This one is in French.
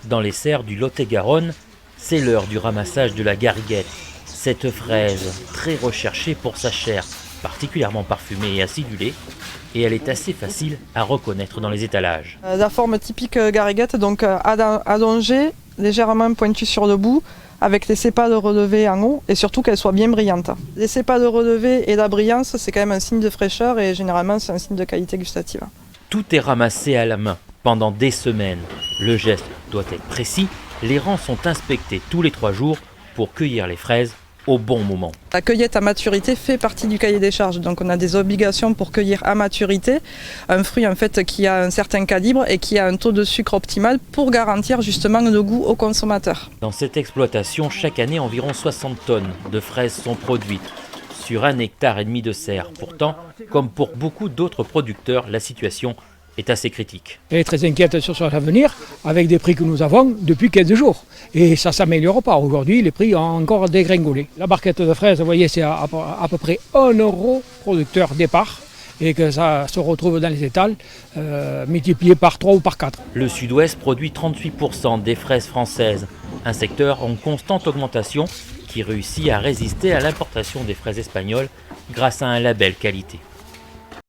Dans les serres du Lot-et-Garonne, c'est l'heure du ramassage de la gariguette. Cette fraise, très recherchée pour sa chair, particulièrement parfumée et acidulée, et elle est assez facile à reconnaître dans les étalages. La forme typique gariguette, donc allongée, légèrement pointue sur le bout, avec les sépales relevées en haut, et surtout qu'elle soit bien brillante. Les sépales relevées et la brillance, c'est quand même un signe de fraîcheur, et généralement c'est un signe de qualité gustative. Tout est ramassé à la main pendant des semaines. Le geste doit être précis, les rangs sont inspectés tous les 3 jours pour cueillir les fraises au bon moment. La cueillette à maturité fait partie du cahier des charges, donc on a des obligations pour cueillir à maturité un fruit en fait qui a un certain calibre et qui a un taux de sucre optimal pour garantir justement le goût au consommateur. Dans cette exploitation, chaque année, environ 60 tonnes de fraises sont produites sur 1,5 hectare de serre. Pourtant, comme pour beaucoup d'autres producteurs, la situation est assez critique. Elle est très inquiète sur son avenir avec des prix que nous avons depuis 15 jours. Et ça ne s'améliore pas. Aujourd'hui, les prix ont encore dégringolé. La barquette de fraises, vous voyez, c'est à peu près 1 euro producteur départ. Et que ça se retrouve dans les étals, multiplié par 3 ou par 4. Le Sud-Ouest produit 38% des fraises françaises, un secteur en constante augmentation qui réussit à résister à l'importation des fraises espagnoles grâce à un label qualité.